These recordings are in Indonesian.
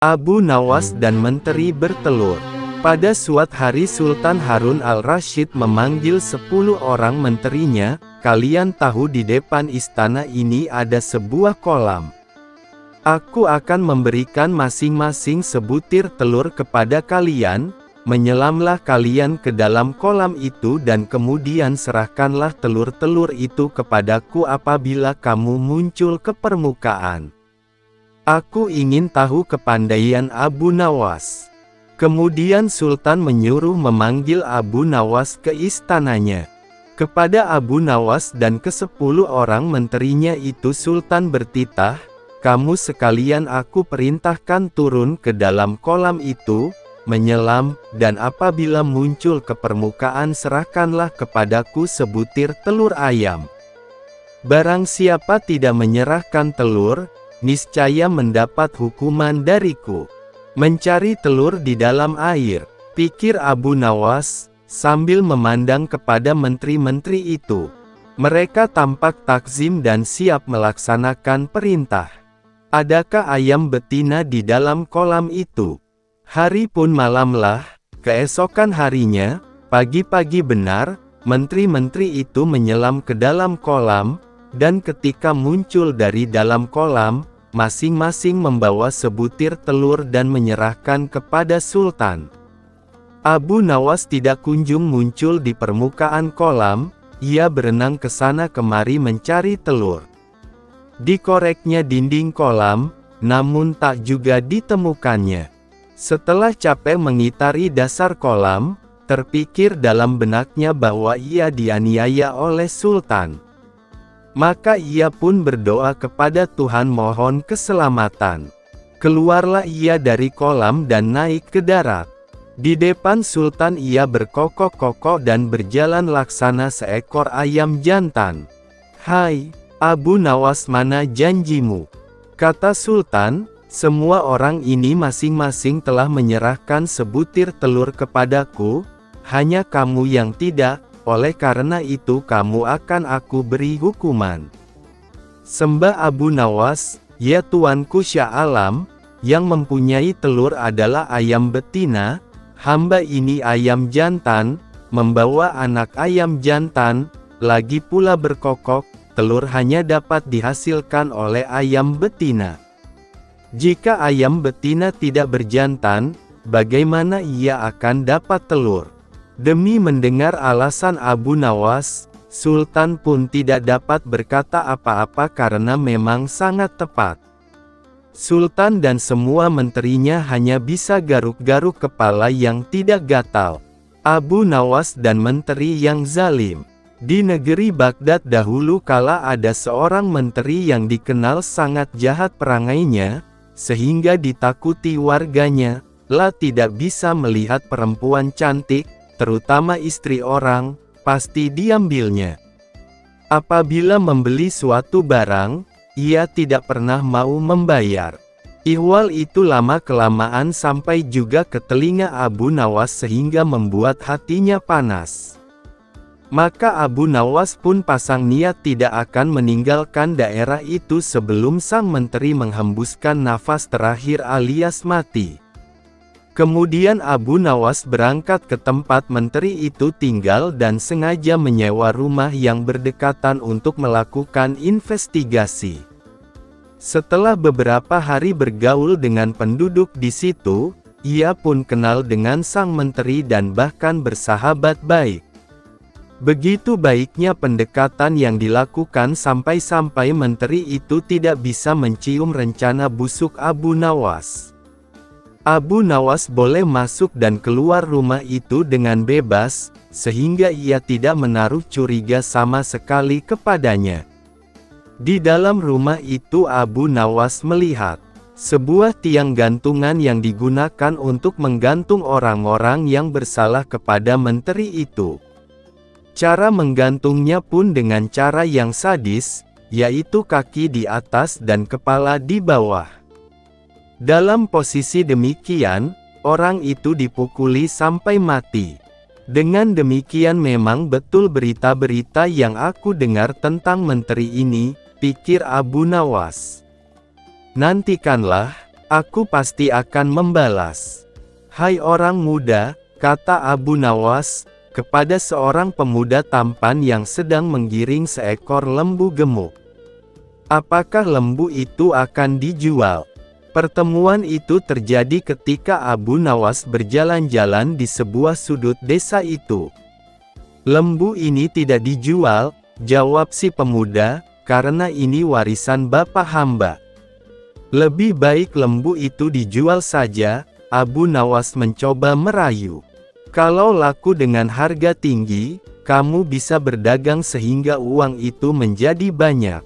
Abu Nawas dan menteri bertelur. Pada suatu hari Sultan Harun al-Rasyid memanggil 10 orang menterinya, "Kalian tahu di depan istana ini ada sebuah kolam. Aku akan memberikan masing-masing sebutir telur kepada kalian, menyelamlah kalian ke dalam kolam itu dan kemudian serahkanlah telur-telur itu kepadaku apabila kamu muncul ke permukaan. Aku ingin tahu kepandaian Abu Nawas." Kemudian Sultan menyuruh memanggil Abu Nawas ke istananya. Kepada Abu Nawas dan ke-10 orang menterinya itu Sultan bertitah, "Kamu sekalian aku perintahkan turun ke dalam kolam itu, menyelam, dan apabila muncul ke permukaan serahkanlah kepadaku sebutir telur ayam. Barang siapa tidak menyerahkan telur, niscaya mendapat hukuman dariku." "Mencari telur di dalam air," pikir Abu Nawas, sambil memandang kepada menteri-menteri itu. Mereka tampak takzim dan siap melaksanakan perintah. "Adakah ayam betina di dalam kolam itu?" Hari pun malamlah, keesokan harinya, pagi-pagi benar, menteri-menteri itu menyelam ke dalam kolam, dan ketika muncul dari dalam kolam, masing-masing membawa sebutir telur dan menyerahkan kepada Sultan. Abu Nawas tidak kunjung muncul di permukaan kolam, ia berenang ke sana kemari mencari telur. Dikoreknya dinding kolam, namun tak juga ditemukannya. Setelah capek mengitari dasar kolam, terpikir dalam benaknya bahwa ia dianiaya oleh Sultan. Maka ia pun berdoa kepada Tuhan mohon keselamatan. Keluarlah ia dari kolam dan naik ke darat. Di depan Sultan ia berkokok-kokok dan berjalan laksana seekor ayam jantan. "Hai, Abu Nawas, mana janjimu?" kata Sultan. "Semua orang ini masing-masing telah menyerahkan sebutir telur kepadaku, hanya kamu yang tidak. Oleh karena itu kamu akan aku beri hukuman." Sembah Abu Nawas, "Ya Tuanku Syah Alam, yang mempunyai telur adalah ayam betina, hamba ini ayam jantan, membawa anak ayam jantan, lagi pula berkokok, telur hanya dapat dihasilkan oleh ayam betina. Jika ayam betina tidak berjantan, bagaimana ia akan dapat telur?" Demi mendengar alasan Abu Nawas, Sultan pun tidak dapat berkata apa-apa karena memang sangat tepat. Sultan dan semua menterinya hanya bisa garuk-garuk kepala yang tidak gatal. Abu Nawas dan menteri yang zalim. Di negeri Baghdad dahulu kala ada seorang menteri yang dikenal sangat jahat perangainya, sehingga ditakuti warganya, lah tidak bisa melihat perempuan cantik, terutama istri orang, pasti diambilnya. Apabila membeli suatu barang, ia tidak pernah mau membayar. Ihwal itu lama-kelamaan sampai juga ke telinga Abu Nawas sehingga membuat hatinya panas. Maka Abu Nawas pun pasang niat tidak akan meninggalkan daerah itu sebelum sang menteri menghembuskan nafas terakhir alias mati. Kemudian Abu Nawas berangkat ke tempat menteri itu tinggal dan sengaja menyewa rumah yang berdekatan untuk melakukan investigasi. Setelah beberapa hari bergaul dengan penduduk di situ, ia pun kenal dengan sang menteri dan bahkan bersahabat baik. Begitu baiknya pendekatan yang dilakukan sampai-sampai menteri itu tidak bisa mencium rencana busuk Abu Nawas. Abu Nawas boleh masuk dan keluar rumah itu dengan bebas, sehingga ia tidak menaruh curiga sama sekali kepadanya. Di dalam rumah itu Abu Nawas melihat sebuah tiang gantungan yang digunakan untuk menggantung orang-orang yang bersalah kepada menteri itu. Cara menggantungnya pun dengan cara yang sadis, yaitu kaki di atas dan kepala di bawah. Dalam posisi demikian, orang itu dipukuli sampai mati. Dengan demikian memang betul berita-berita yang aku dengar tentang menteri ini, pikir Abu Nawas. Nantikanlah, Aku pasti akan membalas. Hai orang muda, kata Abu Nawas, kepada seorang pemuda tampan yang sedang menggiring seekor lembu gemuk. Apakah lembu itu akan dijual? Pertemuan itu terjadi ketika Abu Nawas berjalan-jalan di sebuah sudut desa itu. Lembu ini tidak dijual, jawab si pemuda, karena ini warisan bapak hamba. Lebih baik lembu itu dijual saja, Abu Nawas mencoba merayu. Kalau laku dengan harga tinggi, kamu bisa berdagang sehingga uang itu menjadi banyak.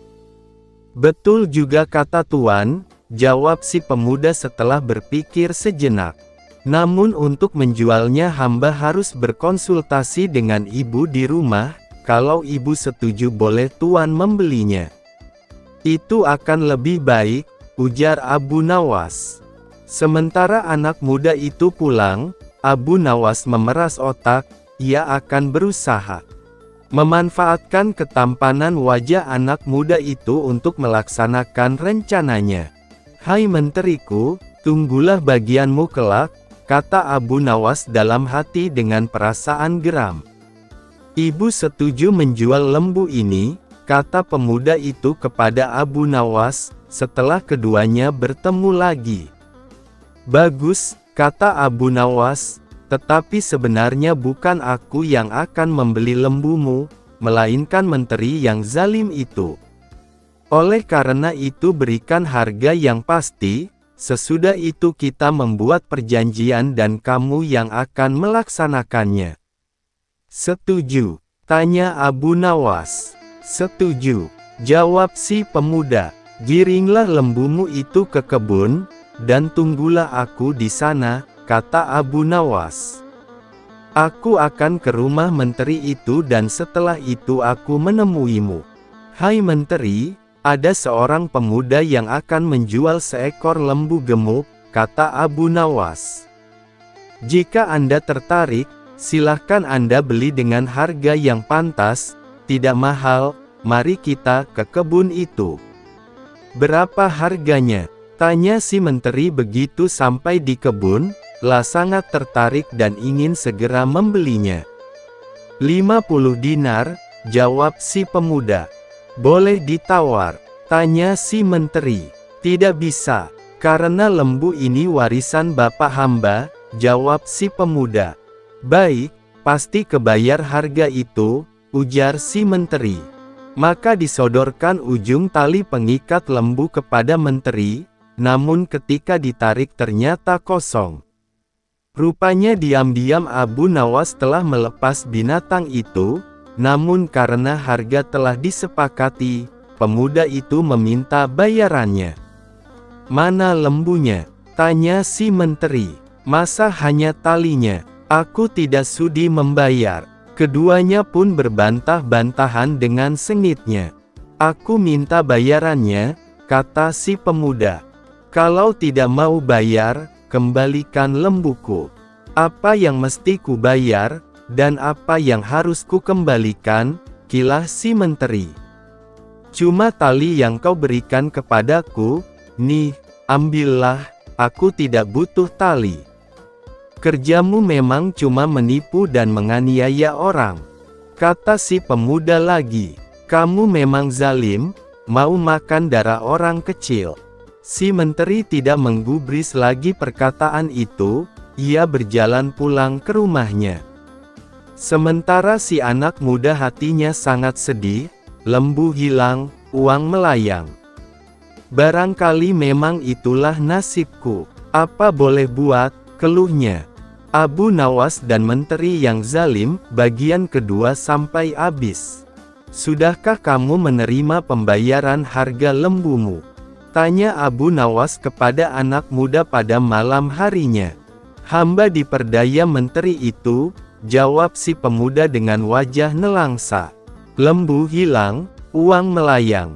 Betul juga kata tuan, jawab si pemuda setelah berpikir sejenak. Namun untuk menjualnya hamba harus berkonsultasi dengan ibu di rumah, kalau ibu setuju boleh tuan membelinya. Itu akan lebih baik, ujar Abu Nawas. Sementara anak muda itu pulang, Abu Nawas memeras otak, ia akan berusaha memanfaatkan ketampanan wajah anak muda itu untuk melaksanakan rencananya. Hai menteriku, tunggulah bagianmu kelak, kata Abu Nawas dalam hati dengan perasaan geram. Ibu setuju menjual lembu ini, kata pemuda itu kepada Abu Nawas, setelah keduanya bertemu lagi. Bagus, kata Abu Nawas, tetapi sebenarnya bukan aku yang akan membeli lembumu, melainkan menteri yang zalim itu. Oleh karena itu berikan harga yang pasti, sesudah itu kita membuat perjanjian dan kamu yang akan melaksanakannya. Setuju? Tanya Abu Nawas. Setuju, jawab si pemuda. Giringlah lembumu itu ke kebun, dan tunggulah aku di sana, kata Abu Nawas. Aku akan ke rumah menteri itu dan setelah itu aku menemuimu. Hai menteri, ada seorang pemuda yang akan menjual seekor lembu gemuk, kata Abu Nawas. Jika Anda tertarik, silahkan Anda beli dengan harga yang pantas, tidak mahal, mari kita ke kebun itu. Berapa harganya? Tanya si menteri begitu sampai di kebun, sangat tertarik dan ingin segera membelinya. 50 dinar, jawab si pemuda. Boleh ditawar? Tanya si menteri. Tidak bisa, karena lembu ini warisan bapak hamba, jawab si pemuda. Baik, pasti kebayar harga itu, ujar si menteri. Maka disodorkan ujung tali pengikat lembu kepada menteri, namun ketika ditarik ternyata kosong. Rupanya diam-diam Abu Nawas telah melepas binatang itu, namun karena harga telah disepakati, pemuda itu meminta bayarannya. Mana lembunya? Tanya si menteri. Masa hanya talinya? Aku tidak sudi membayar. Keduanya pun berbantah-bantahan dengan sengitnya. Aku minta bayarannya, kata si pemuda. Kalau tidak mau bayar, kembalikan lembuku. Apa yang mesti ku bayar, dan apa yang harus ku kembalikan, kilah si menteri. Cuma tali yang kau berikan kepadaku, nih, ambillah, aku tidak butuh tali. Kerjamu memang cuma menipu dan menganiaya orang, kata si pemuda lagi. Kamu memang zalim, mau makan darah orang kecil. Si menteri tidak menggubris lagi perkataan itu, ia berjalan pulang ke rumahnya. Sementara si anak muda hatinya sangat sedih, lembu hilang, uang melayang. Barangkali memang itulah nasibku, apa boleh buat, keluhnya. Abu Nawas dan menteri yang zalim, bagian kedua sampai habis. Sudahkah kamu menerima pembayaran harga lembumu? Tanya Abu Nawas kepada anak muda pada malam harinya. Hamba diperdaya menteri itu, jawab si pemuda dengan wajah nelangsa. Lembu hilang, uang melayang.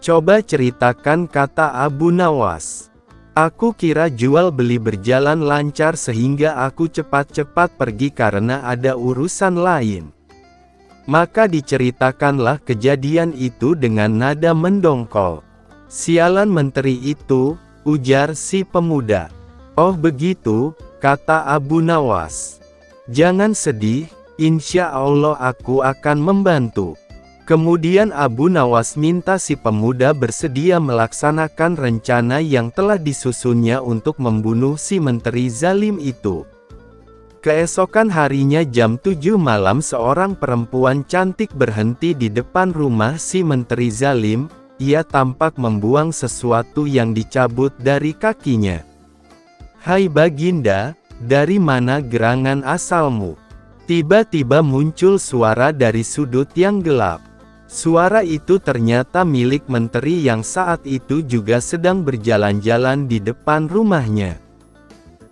Coba ceritakan, kata Abu Nawas. Aku kira jual beli berjalan lancar sehingga aku cepat-cepat pergi karena ada urusan lain. Maka diceritakanlah kejadian itu dengan nada mendongkol. Sialan menteri itu, ujar si pemuda. "Oh begitu," kata Abu Nawas. "Jangan sedih, insya Allah aku akan membantu." Kemudian Abu Nawas minta si pemuda bersedia melaksanakan rencana yang telah disusunnya untuk membunuh si menteri zalim itu. Keesokan harinya jam 7 malam seorang perempuan cantik berhenti di depan rumah si menteri zalim. Ia tampak membuang sesuatu yang dicabut dari kakinya. "Hai Baginda, dari mana gerangan asalmu?" Tiba-tiba muncul suara dari sudut yang gelap. Suara itu ternyata milik menteri yang saat itu juga sedang berjalan-jalan di depan rumahnya.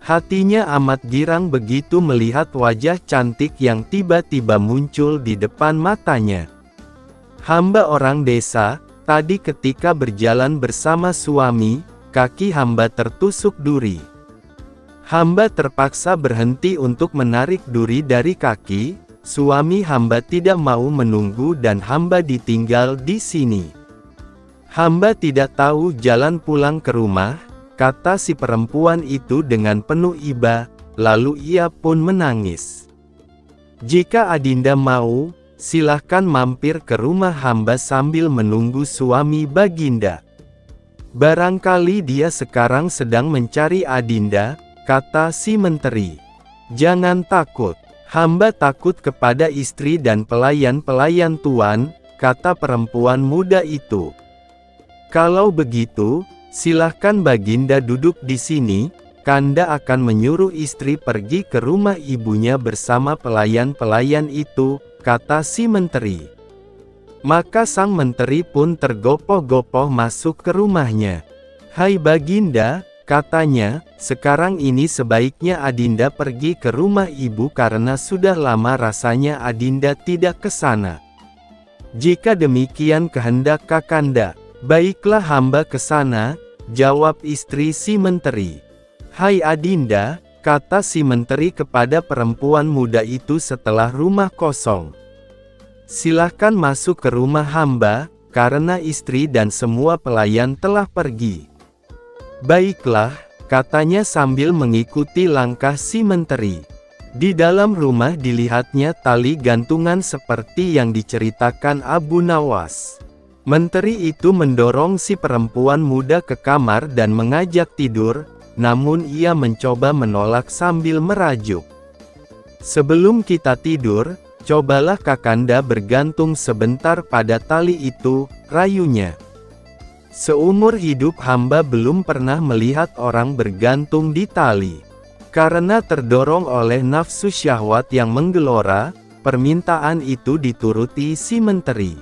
Hatinya amat girang begitu melihat wajah cantik yang tiba-tiba muncul di depan matanya. "Hamba orang desa, tadi ketika berjalan bersama suami, kaki hamba tertusuk duri. Hamba terpaksa berhenti untuk menarik duri dari kaki. Suami hamba tidak mau menunggu dan hamba ditinggal di sini. Hamba tidak tahu jalan pulang ke rumah," kata si perempuan itu dengan penuh iba, lalu ia pun menangis. "Jika Adinda mau, silahkan mampir ke rumah hamba sambil menunggu suami Baginda. Barangkali dia sekarang sedang mencari Adinda," kata si menteri. "Jangan takut. Hamba takut kepada istri dan pelayan-pelayan tuan," kata perempuan muda itu. "Kalau begitu, silahkan Baginda duduk di sini, Kanda akan menyuruh istri pergi ke rumah ibunya bersama pelayan-pelayan itu," kata si menteri. Maka sang menteri pun tergopoh-gopoh masuk ke rumahnya. "Hai Baginda," katanya, "sekarang ini sebaiknya Adinda pergi ke rumah ibu karena sudah lama rasanya Adinda tidak ke sana." "Jika demikian kehendak Kakanda, baiklah hamba ke sana," jawab istri si menteri. "Hai Adinda," kata si menteri kepada perempuan muda itu setelah rumah kosong. "Silahkan masuk ke rumah hamba, karena istri dan semua pelayan telah pergi." "Baiklah," katanya sambil mengikuti langkah si menteri. Di dalam rumah dilihatnya tali gantungan seperti yang diceritakan Abu Nawas. Menteri itu mendorong si perempuan muda ke kamar dan mengajak tidur, namun ia mencoba menolak sambil merajuk. "Sebelum kita tidur, cobalah Kakanda bergantung sebentar pada tali itu," rayunya. "Seumur hidup hamba belum pernah melihat orang bergantung di tali." Karena terdorong oleh nafsu syahwat yang menggelora, permintaan itu dituruti si menteri.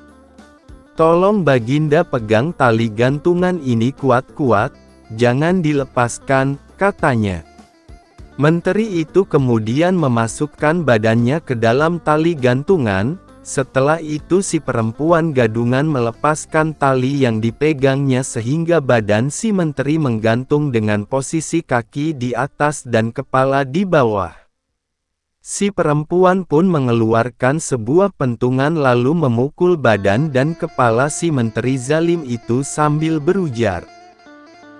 "Tolong Baginda pegang tali gantungan ini kuat-kuat, jangan dilepaskan," katanya. Menteri itu kemudian memasukkan badannya ke dalam tali gantungan. Setelah itu si perempuan gadungan melepaskan tali yang dipegangnya sehingga badan si menteri menggantung dengan posisi kaki di atas dan kepala di bawah. Si perempuan pun mengeluarkan sebuah pentungan lalu memukul badan dan kepala si menteri zalim itu sambil berujar,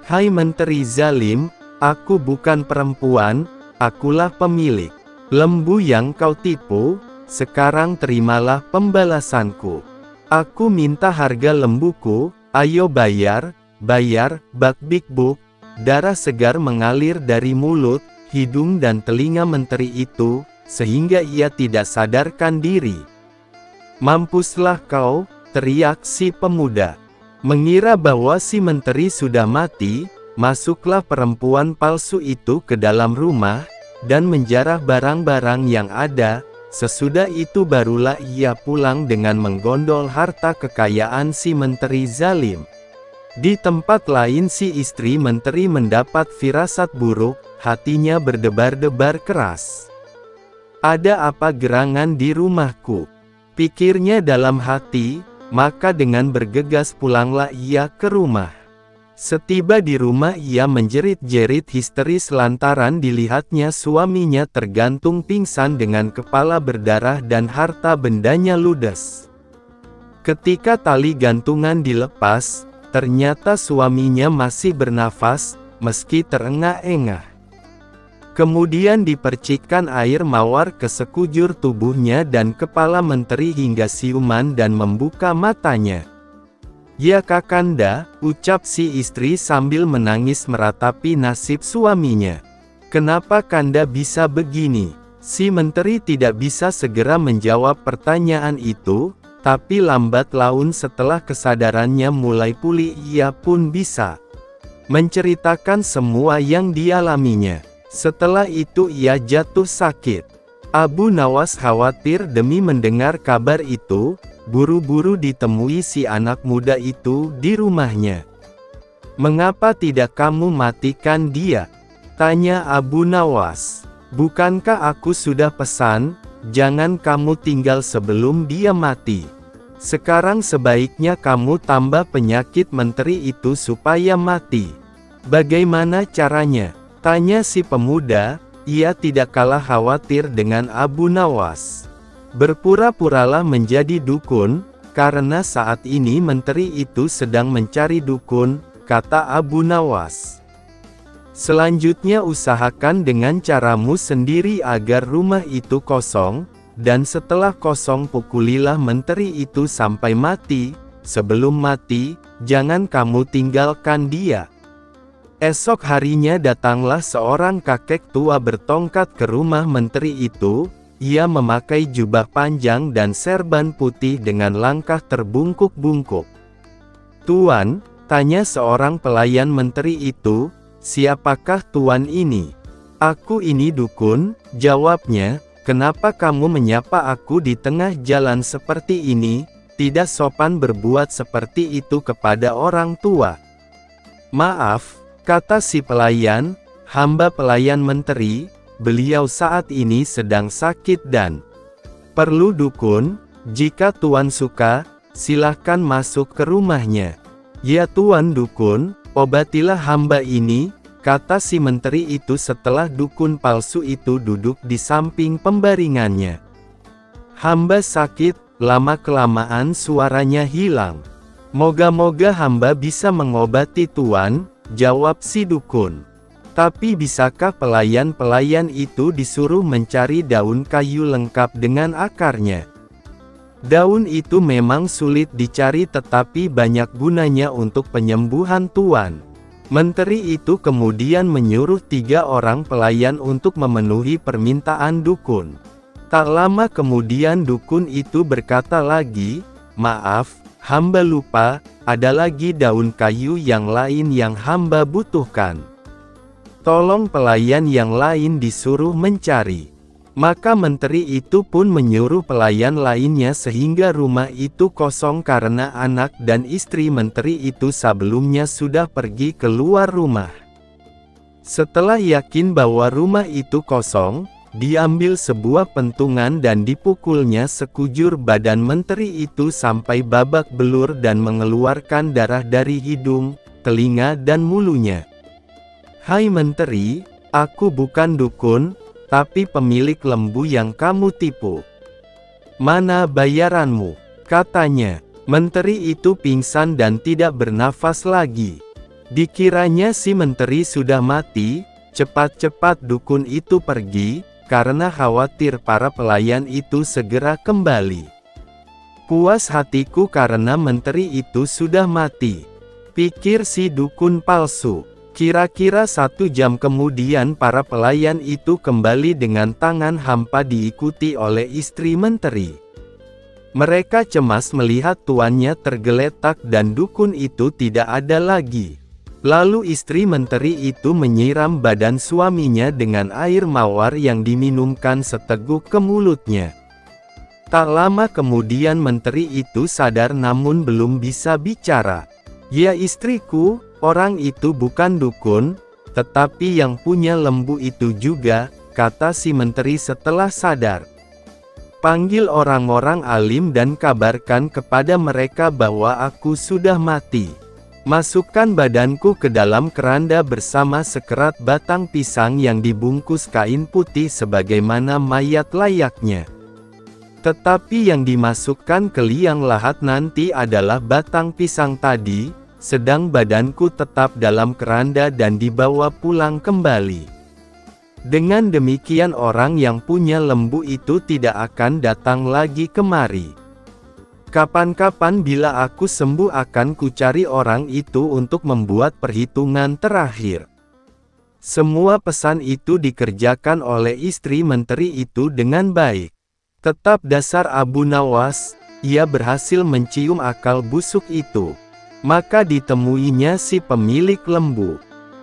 "Hai menteri zalim, aku bukan perempuan, akulah pemilik lembu yang kau tipu. Sekarang terimalah pembalasanku. Aku minta harga lembuku, ayo bayar, bayar." Bak-bik-buk, darah segar mengalir dari mulut, hidung dan telinga menteri itu, sehingga ia tidak sadarkan diri. "Mampuslah kau," teriak si pemuda. Mengira bahwa si menteri sudah mati, masuklah perempuan palsu itu ke dalam rumah, dan menjarah barang-barang yang ada. Sesudah itu barulah ia pulang dengan menggondol harta kekayaan si menteri zalim. Di tempat lain si istri menteri mendapat firasat buruk, hatinya berdebar-debar keras. "Ada apa gerangan di rumahku?" pikirnya dalam hati, maka dengan bergegas pulanglah ia ke rumah. Setiba di rumah ia menjerit-jerit histeris lantaran dilihatnya suaminya tergantung pingsan dengan kepala berdarah dan harta bendanya ludes. Ketika tali gantungan dilepas, ternyata suaminya masih bernafas, meski terengah-engah. Kemudian dipercikkan air mawar ke sekujur tubuhnya dan kepala menteri hingga siuman dan membuka matanya. "Ya Kakanda," ucap si istri sambil menangis meratapi nasib suaminya. "Kenapa Kanda bisa begini?" Si menteri tidak bisa segera menjawab pertanyaan itu, tapi lambat laun setelah kesadarannya mulai pulih ia pun bisa menceritakan semua yang dialaminya. Setelah itu ia jatuh sakit. Abu Nawas khawatir demi mendengar kabar itu, buru-buru ditemui si anak muda itu di rumahnya. "Mengapa tidak kamu matikan dia?" tanya Abu Nawas. "Bukankah aku sudah pesan, jangan kamu tinggal sebelum dia mati? Sekarang sebaiknya kamu tambah penyakit menteri itu supaya mati." "Bagaimana caranya?" tanya si pemuda. Ia tidak kalah khawatir dengan Abu Nawas. "Berpura-puralah menjadi dukun, karena saat ini menteri itu sedang mencari dukun," kata Abu Nawas. "Selanjutnya usahakan dengan caramu sendiri agar rumah itu kosong, dan setelah kosong pukulilah menteri itu sampai mati. Sebelum mati, jangan kamu tinggalkan dia." Esok harinya datanglah seorang kakek tua bertongkat ke rumah menteri itu. Ia memakai jubah panjang dan serban putih dengan langkah terbungkuk-bungkuk. "Tuan," tanya seorang pelayan menteri itu, "siapakah tuan ini?" "Aku ini dukun," jawabnya. "Kenapa kamu menyapa aku di tengah jalan seperti ini? Tidak sopan berbuat seperti itu kepada orang tua." "Maaf," kata si pelayan, "hamba pelayan menteri, beliau saat ini sedang sakit dan perlu dukun. Jika tuan suka, silahkan masuk ke rumahnya." "Ya tuan dukun, obatilah hamba ini," kata si menteri itu setelah dukun palsu itu duduk di samping pembaringannya. "Hamba sakit," lama-kelamaan suaranya hilang. "Moga-moga hamba bisa mengobati tuan," jawab si dukun. "Tapi bisakah pelayan-pelayan itu disuruh mencari daun kayu lengkap dengan akarnya?" "Daun itu memang sulit dicari tetapi banyak gunanya untuk penyembuhan tuan." Menteri itu kemudian menyuruh 3 orang pelayan untuk memenuhi permintaan dukun. Tak lama kemudian dukun itu berkata lagi, "Maaf, hamba lupa, ada lagi daun kayu yang lain yang hamba butuhkan. Tolong pelayan yang lain disuruh mencari." Maka menteri itu pun menyuruh pelayan lainnya sehingga rumah itu kosong karena anak dan istri menteri itu sebelumnya sudah pergi keluar rumah. Setelah yakin bahwa rumah itu kosong, diambil sebuah pentungan dan dipukulnya sekujur badan menteri itu sampai babak belur dan mengeluarkan darah dari hidung, telinga dan mulunya. "Hai menteri, aku bukan dukun, tapi pemilik lembu yang kamu tipu. Mana bayaranmu?" katanya. Menteri itu pingsan dan tidak bernafas lagi. Dikiranya si menteri sudah mati. Cepat-cepat dukun itu pergi, karena khawatir para pelayan itu segera kembali. "Puas hatiku karena menteri itu sudah mati," pikir si dukun palsu. Kira-kira 1 jam kemudian para pelayan itu kembali dengan tangan hampa diikuti oleh istri menteri. Mereka cemas melihat tuannya tergeletak dan dukun itu tidak ada lagi. Lalu istri menteri itu menyiram badan suaminya dengan air mawar yang diminumkan seteguk ke mulutnya. Tak lama kemudian menteri itu sadar namun belum bisa bicara. "Ya istriku, orang itu bukan dukun, tetapi yang punya lembu itu juga," kata si menteri setelah sadar. "Panggil orang-orang alim dan kabarkan kepada mereka bahwa aku sudah mati. Masukkan badanku ke dalam keranda bersama sekerat batang pisang yang dibungkus kain putih sebagaimana mayat layaknya. Tetapi yang dimasukkan ke liang lahat nanti adalah batang pisang tadi, sedang badanku tetap dalam keranda dan dibawa pulang kembali. Dengan demikian orang yang punya lembu itu tidak akan datang lagi kemari. Kapan-kapan bila aku sembuh akan kucari orang itu untuk membuat perhitungan terakhir. Semua pesan itu dikerjakan oleh istri menteri itu dengan baik. Tetap dasar Abu Nawas, ia berhasil mencium akal busuk itu. Maka ditemuinya si pemilik lembu.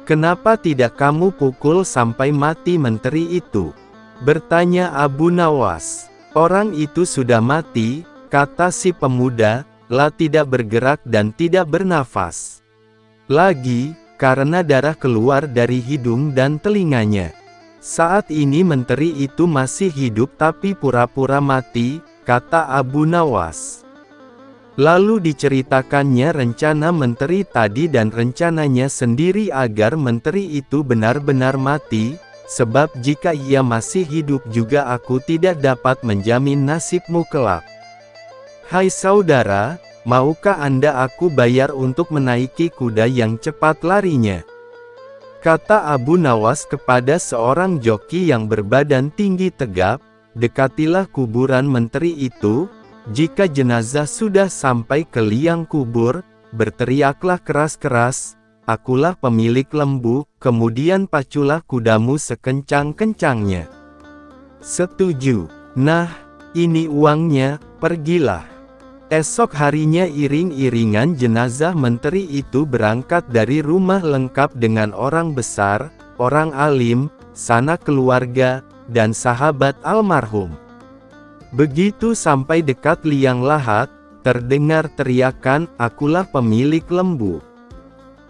"Kenapa tidak kamu pukul sampai mati menteri itu?" bertanya Abu Nawas. "Orang itu sudah mati," kata si pemuda, "lah tidak bergerak dan tidak bernafas lagi, karena darah keluar dari hidung dan telinganya. Saat ini menteri itu masih hidup tapi pura-pura mati," kata Abu Nawas. Lalu diceritakannya rencana menteri tadi dan rencananya sendiri agar menteri itu benar-benar mati, sebab jika ia masih hidup juga aku tidak dapat menjamin nasibmu kelak. "Hai saudara, maukah Anda aku bayar untuk menaiki kuda yang cepat larinya?" kata Abu Nawas kepada seorang joki yang berbadan tinggi tegap. "Dekatilah kuburan menteri itu. Jika jenazah sudah sampai ke liang kubur, berteriaklah keras-keras, 'Akulah pemilik lembu,' kemudian paculah kudamu sekencang-kencangnya." "Setuju. Nah, ini uangnya, pergilah." Esok harinya iring-iringan jenazah menteri itu berangkat dari rumah lengkap dengan orang besar, orang alim, sanak keluarga, dan sahabat almarhum. Begitu sampai dekat liang lahat, terdengar teriakan, "Akulah pemilik lembu."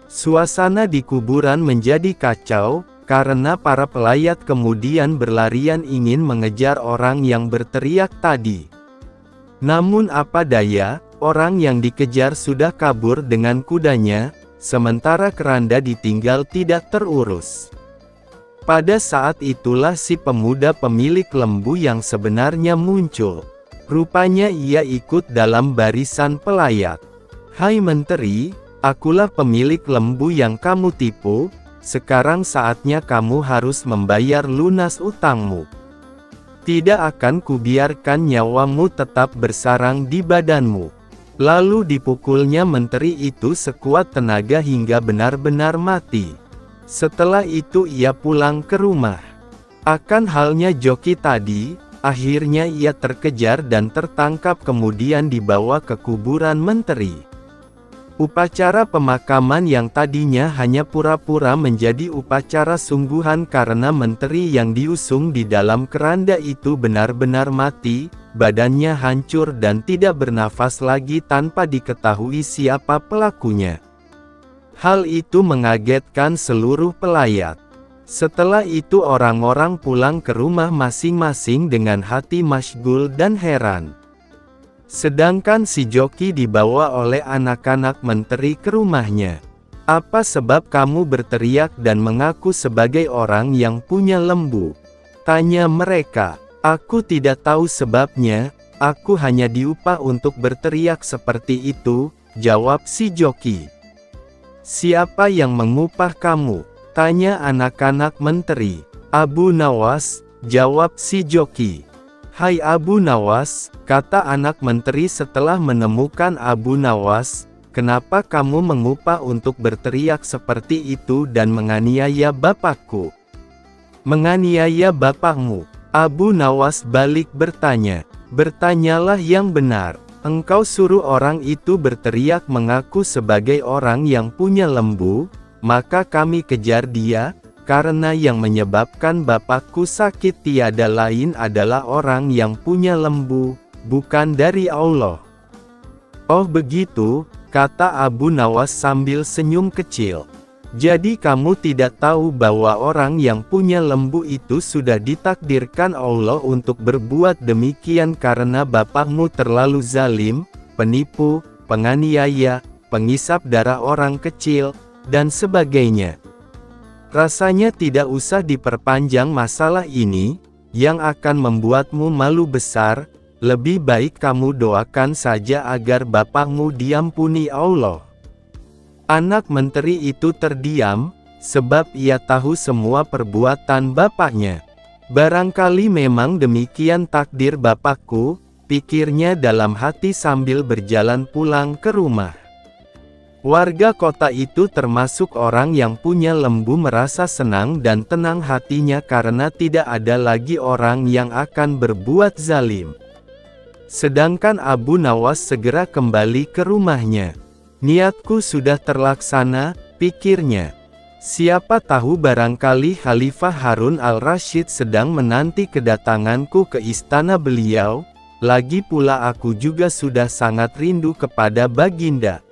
Suasana di kuburan menjadi kacau, karena para pelayat kemudian berlarian ingin mengejar orang yang berteriak tadi. Namun apa daya, orang yang dikejar sudah kabur dengan kudanya, sementara keranda ditinggal tidak terurus. Pada saat itulah si pemuda pemilik lembu yang sebenarnya muncul. Rupanya ia ikut dalam barisan pelayat. "Hai menteri, akulah pemilik lembu yang kamu tipu, sekarang saatnya kamu harus membayar lunas utangmu. Tidak akan kubiarkan nyawamu tetap bersarang di badanmu." Lalu dipukulnya menteri itu sekuat tenaga hingga benar-benar mati. Setelah itu ia pulang ke rumah. Akan halnya joki tadi, akhirnya ia terkejar dan tertangkap kemudian dibawa ke kuburan menteri. Upacara pemakaman yang tadinya hanya pura-pura menjadi upacara sungguhan karena menteri yang diusung di dalam keranda itu benar-benar mati, badannya hancur dan tidak bernafas lagi tanpa diketahui siapa pelakunya. Hal itu mengagetkan seluruh pelayat. Setelah itu orang-orang pulang ke rumah masing-masing dengan hati masyghul dan heran. Sedangkan si joki dibawa oleh anak-anak menteri ke rumahnya. "Apa sebab kamu berteriak dan mengaku sebagai orang yang punya lembu?" tanya mereka. "Aku tidak tahu sebabnya, aku hanya diupah untuk berteriak seperti itu," jawab si joki. "Siapa yang mengupah kamu?" tanya anak-anak menteri. "Abu Nawas," jawab si joki. "Hai Abu Nawas," kata anak menteri setelah menemukan Abu Nawas, "kenapa kamu mengupah untuk berteriak seperti itu dan menganiaya bapakku?" "Menganiaya bapakmu?" Abu Nawas balik bertanya. "Bertanyalah yang benar. Engkau suruh orang itu berteriak mengaku sebagai orang yang punya lembu, maka kami kejar dia, karena yang menyebabkan bapakku sakit tiada lain adalah orang yang punya lembu, bukan dari Allah." "Oh begitu," kata Abu Nawas sambil senyum kecil. "Jadi kamu tidak tahu bahwa orang yang punya lembu itu sudah ditakdirkan Allah untuk berbuat demikian karena bapakmu terlalu zalim, penipu, penganiaya, pengisap darah orang kecil, dan sebagainya. Rasanya tidak usah diperpanjang masalah ini, yang akan membuatmu malu besar, lebih baik kamu doakan saja agar bapakmu diampuni Allah." Anak menteri itu terdiam, sebab ia tahu semua perbuatan bapaknya. Barangkali memang demikian takdir bapakku, pikirnya dalam hati sambil berjalan pulang ke rumah. Warga kota itu termasuk orang yang punya lembu merasa senang dan tenang hatinya karena tidak ada lagi orang yang akan berbuat zalim. Sedangkan Abu Nawas segera kembali ke rumahnya. Niatku sudah terlaksana, pikirnya. Siapa tahu barangkali Khalifah Harun al-Rasyid sedang menanti kedatanganku ke istana beliau, lagi pula aku juga sudah sangat rindu kepada Baginda.